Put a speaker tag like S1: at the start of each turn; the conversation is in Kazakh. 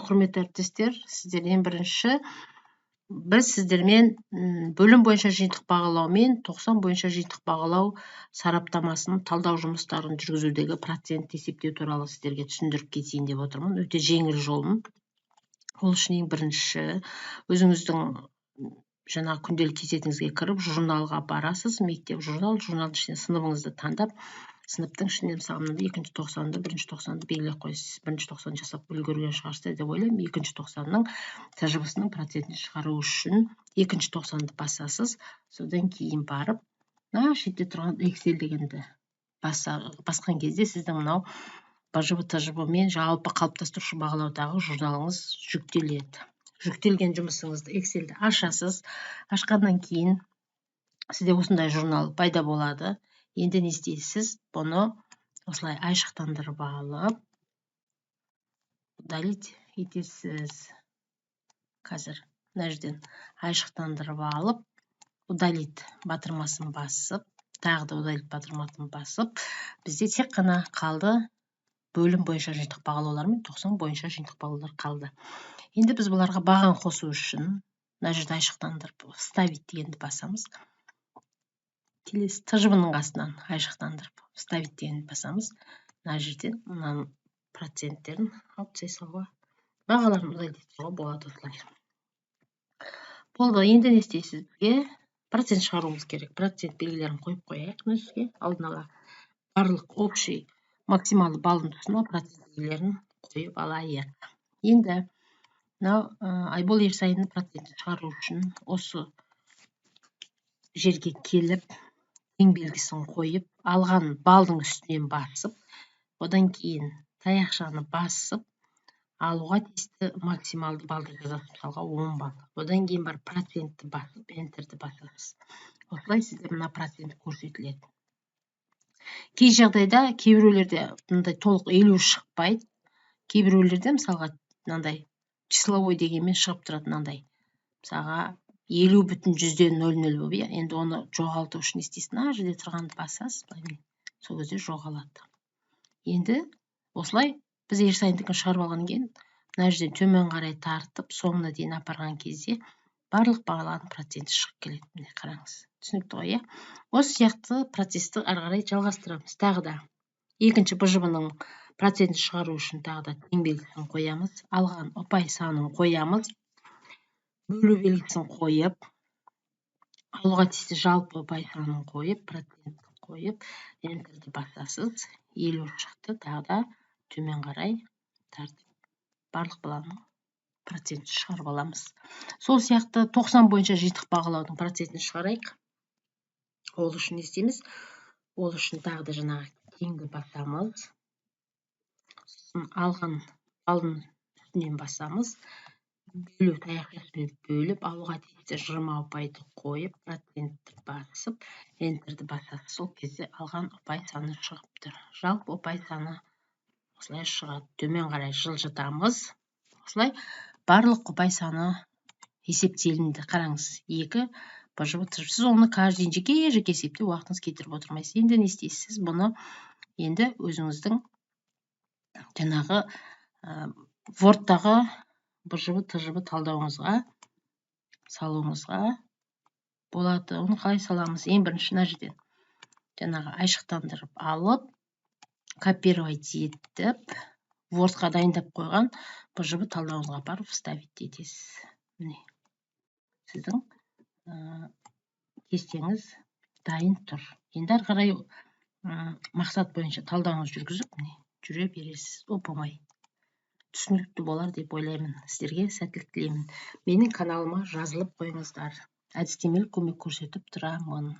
S1: құрметті әріптестер, сіздерден бірінші біз сіздермен бөлім бойынша жиынтық бағалау мен 90 бойынша жиынтық бағалау сараптамасын талдау жұмыстарын жүргізудегі процент есептеу туралы сіздерге түсіндіріп кетейін деп отырмын. Өте жеңіл жолын. Ол үшін ең бірінші өзіңіздің жаңа күнделік кесетіңізге кіріп, журналға барасыз, мектеп журналдың ішінен сыныбыңызды таңдап, сыныптың ішінен мысалы 2-ші тоқсанды, 1-ші тоқсанды белгілеп қойсыз. 1-ші тоқсан жасап үлгерген шығарсыз деп ойлаймын. 2-ші тоқсанның тжб-сының процентін шығару үшін 2-ші тоқсанды басасыз. Содан кейін барып, шетте тұрған Excel дегенді басқан кезде сіздің мынау бжб тжб мен жалпы қалыптастырушы бағалаудағы журналыңыз жүктеледі. Жүктелген жұмысыңызды Excelді ашасыз. Ашқаннан кейін сізде осындай журнал пайда болады. Енді не істейсіз? Бұны осылай айшықтандырып алып, удалить етесіз. Қазір мына жерден айшықтандырып алып, удалить батырмасын басып, тағы да удалить батырмасын басып, бізде тек қана қалды бөлім бойынша жиынтық бағалаулар мен 90 бойынша жиынтық бағалаулар қалды. Енді біз бұларға баған қосу үшін мына жерде айшықтандырып вставить дегенді басамыз. Келесі тжб-ның астынан айшықтандырып вставить дегенді басамыз. Мына жерден мынаның проценттерін алып тастауға, бағаларын удалить етуге болады осылай. Болды, енді не істейсіз? Бізге процент шығаруымыз керек. Процент белгілерін қойып қояйық мына жерге. Алдын ала барлық общий максималды балдың тұсына процент белгілерін қойып алайық. Енді мынау Айбол Ерсайынның процентін шығару үшін осы жерге келіп, тең белгісін қойып, алған балдың үстінен басып, одан кейін таяқшаны басып, алуға тиісті максималды балды жазасыз, мысалға 10 бал. Одан кейін бар процентті басып, энтерді басасыз. Осылай сізде мына процент көрсетіледі. Кей жағдайда, кейбіреулерде мындай толық 50 шықпайды. Кейбіреулерде мысалға мынандай числовой дегенмен шығып тұрады мынандай. Мысалға 50,0000 болып, енді оны жоғалту үшін істейсіз, мына жерде тұрғанды басасыз, сол кезде жоғалады. Енді осылай біз Ерсайындікін шығарып алған кейін, мына жерден төмен қарай тартып, соңына дейін апарған кезде барлық бағалардың проценті шығып келеді. Міне қараңыз. Түсінікті ғой, Осы сияқты процесті ары қарай жалғастырамыз. Тағы да 2-ші бжб-ның процентін шығару үшін тағы да тең белгісін қоямыз. Алған ұпай санын қоямыз. Бөлу белгісін қойып, алуға тиісті жалпы ұпай санын қойып, процент қойып, энтерді басасыз. 50 шықты, тағы да төмен қарай тартып, барлық баланың процентін шығарып аламыз. Сол сияқты 90 бойынша жиынтық бағалаудың процентін шығарайық. Ол үшін не істейміз? Ол үшін тағы да жаңағы теңді басамыз. Алған балдың үстінен басамыз. Бөлу таяқшасын бөліп, алуға тиісті 20 ұпайды қойып, процентті басып, энтерді басасыз. Сол кезде алған ұпай саны шығып тұр. Жалпы ұпай саны осылай шығады. Төмен қарай жылжытамыз. Осылай барлық ұпай саны есептелінді. Қараңыз, 2 бжб тжб. Сіз оны каждый жеке есептеп уақытыңыз кетіріп отырмайсыз. Енді не істейсіз? Бұны енді өзіңіздің жаңағы Word-тағы бжб тжб талдауыңызға салуыңызға болады. Оны қалай саламыз? Ең бірінші мына жерден жаңағы айшықтандырып алып, копировать етіп, Word-қа дайындап қойған бжб талдауыңызға барып вставить етесіз. Міне, сіздің кестеңіз дайын тұр. Енді ары қарай мақсат бойынша талдауыңыз жүргізіп, жүре бересіз. Оп-оңай. Түсінікті болар деп ойлаймын. Сіздерге сәттілік тілеймін. Менің каналыма жазылып қойыңыздар. Әдістемелік көмек көрсетіп тұрамын.